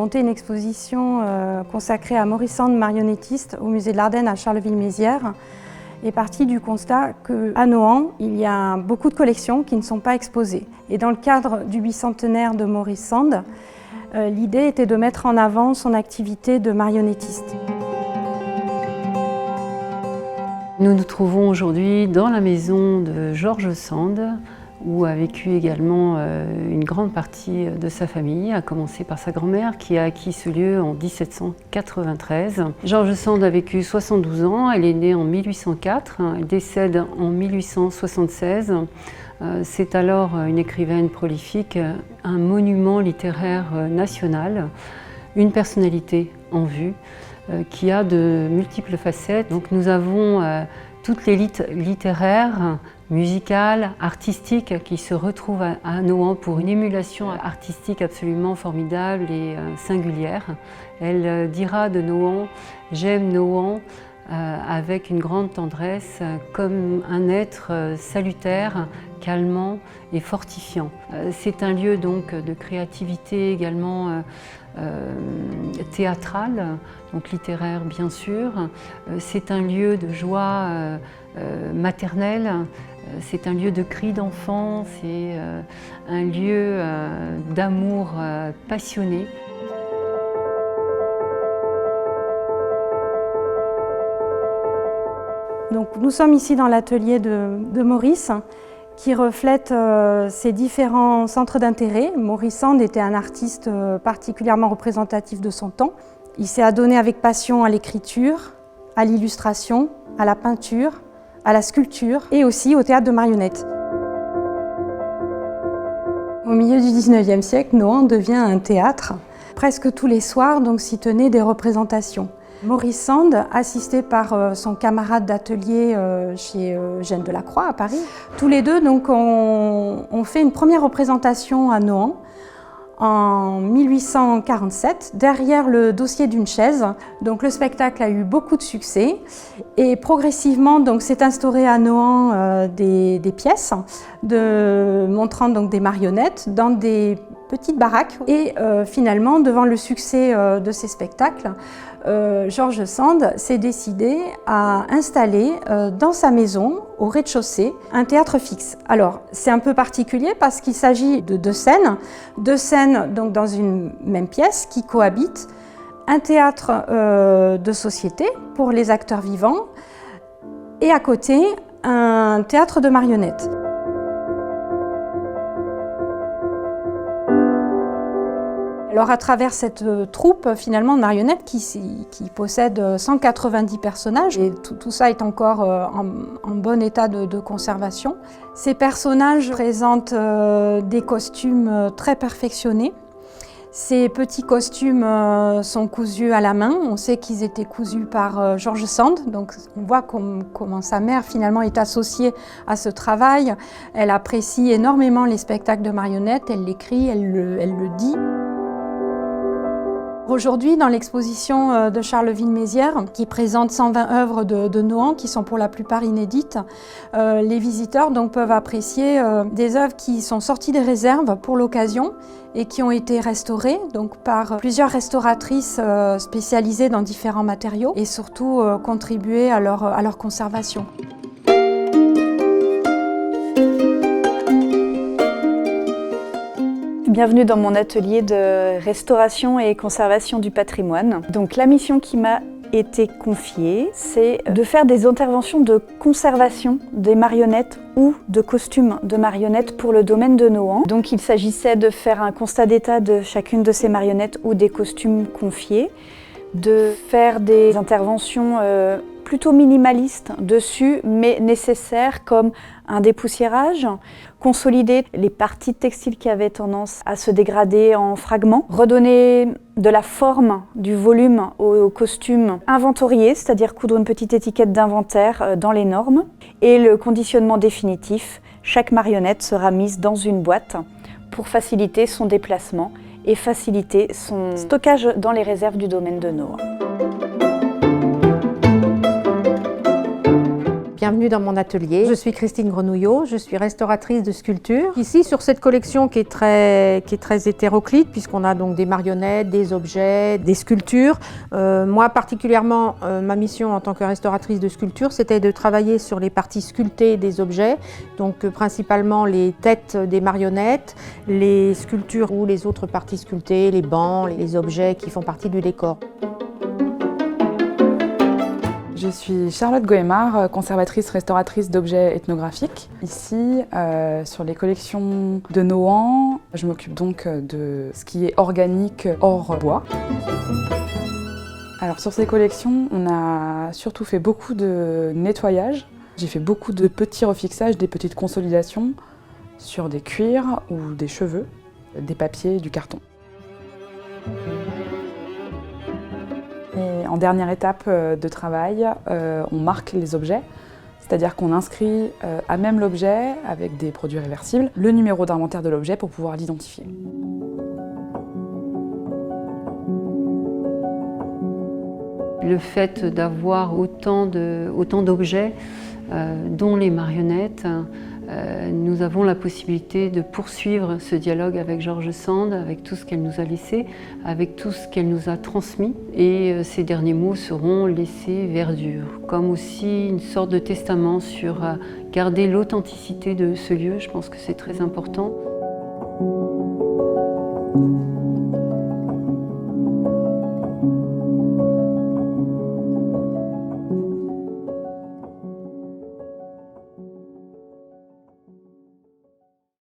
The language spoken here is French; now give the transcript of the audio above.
monté une exposition consacrée à Maurice Sand, marionnettiste, au musée de l'Ardenne à Charleville-Mézières, est parti du constat qu'à Nohant, il y a beaucoup de collections qui ne sont pas exposées. Et dans le cadre du bicentenaire de Maurice Sand, l'idée était de mettre en avant son activité de marionnettiste. Nous nous trouvons aujourd'hui dans la maison de Georges Sand, où a vécu également une grande partie de sa famille, à commencer par sa grand-mère qui a acquis ce lieu en 1793. Georges Sand a vécu 72 ans, elle est née en 1804, elle décède en 1876. C'est alors une écrivaine prolifique, un monument littéraire national, une personnalité en vue qui a de multiples facettes. Donc nous avons toute l'élite littéraire, musicale, artistique qui se retrouve à Nohant pour une émulation artistique absolument formidable et singulière. Elle dira de Nohant « J'aime Nohant » avec une grande tendresse, comme un être salutaire, calmant et fortifiant. C'est un lieu donc de créativité également théâtrale, donc littéraire bien sûr. C'est un lieu de joie maternelle, c'est un lieu de cris d'enfants, c'est un lieu d'amour passionné. Donc, nous sommes ici dans l'atelier de Maurice, qui reflète ses différents centres d'intérêt. Maurice Sand était un artiste particulièrement représentatif de son temps. Il s'est adonné avec passion à l'écriture, à l'illustration, à la peinture, à la sculpture et aussi au théâtre de marionnettes. Au milieu du XIXe siècle, Nohant devient un théâtre. Presque tous les soirs, donc, s'y tenaient des représentations. Maurice Sand, assisté par son camarade d'atelier chez Eugène Delacroix à Paris, tous les deux donc, ont fait une première représentation à Nohant en 1847, derrière le dossier d'une chaise. Donc, le spectacle a eu beaucoup de succès et progressivement s'est instauré à Nohant des pièces montrant donc, des marionnettes dans des petites baraques. Et finalement, devant le succès de ces spectacles, Georges Sand s'est décidé à installer dans sa maison, au rez-de-chaussée, un théâtre fixe. Alors, c'est un peu particulier parce qu'il s'agit de deux scènes donc, dans une même pièce qui cohabitent. Un théâtre de société pour les acteurs vivants et à côté, un théâtre de marionnettes. Alors à travers cette troupe finalement de marionnettes qui possède 190 personnages, et tout ça est encore en bon état de conservation. Ces personnages présentent des costumes très perfectionnés. Ces petits costumes sont cousus à la main. On sait qu'ils étaient cousus par Georges Sand. Donc on voit comment sa mère finalement est associée à ce travail. Elle apprécie énormément les spectacles de marionnettes, elle l'écrit, elle le dit. Aujourd'hui, dans l'exposition de Charleville-Mézières, qui présente 120 œuvres de Nohant, qui sont pour la plupart inédites, les visiteurs donc, peuvent apprécier des œuvres qui sont sorties des réserves pour l'occasion et qui ont été restaurées donc, par plusieurs restauratrices spécialisées dans différents matériaux et surtout contribuer à leur conservation. Bienvenue dans mon atelier de restauration et conservation du patrimoine. Donc la mission qui m'a été confiée, c'est de faire des interventions de conservation des marionnettes ou de costumes de marionnettes pour le domaine de Nohant. Donc il s'agissait de faire un constat d'état de chacune de ces marionnettes ou des costumes confiés, de faire des interventions plutôt minimalistes dessus, mais nécessaires, comme un dépoussiérage, consolider les parties textiles qui avaient tendance à se dégrader en fragments, redonner de la forme, du volume au costume, inventorier, c'est-à-dire coudre une petite étiquette d'inventaire dans les normes, et le conditionnement définitif. Chaque marionnette sera mise dans une boîte pour faciliter son déplacement et faciliter son stockage dans les réserves du domaine de Nohant. Bienvenue dans mon atelier. Je suis Christine Grenouillot, je suis restauratrice de sculpture. Ici, sur cette collection qui est très hétéroclite, puisqu'on a donc des marionnettes, des objets, des sculptures. Moi, particulièrement, ma mission en tant que restauratrice de sculpture, c'était de travailler sur les parties sculptées des objets, donc principalement les têtes des marionnettes, les sculptures ou les autres parties sculptées, les bancs, les objets qui font partie du décor. Je suis Charlotte Goemar, conservatrice restauratrice d'objets ethnographiques. Ici, sur les collections de Nohant, je m'occupe donc de ce qui est organique hors bois. Alors sur ces collections, on a surtout fait beaucoup de nettoyage. J'ai fait beaucoup de petits refixages, des petites consolidations sur des cuirs ou des cheveux, des papiers, du carton. Et en dernière étape de travail, on marque les objets, c'est-à-dire qu'on inscrit à même l'objet, avec des produits réversibles, le numéro d'inventaire de l'objet pour pouvoir l'identifier. Le fait d'avoir autant d'objets, dont les marionnettes, nous avons la possibilité de poursuivre ce dialogue avec George Sand, avec tout ce qu'elle nous a laissé, avec tout ce qu'elle nous a transmis. Et ces derniers mots seront laissés verdure, comme aussi une sorte de testament sur garder l'authenticité de ce lieu. Je pense que c'est très important.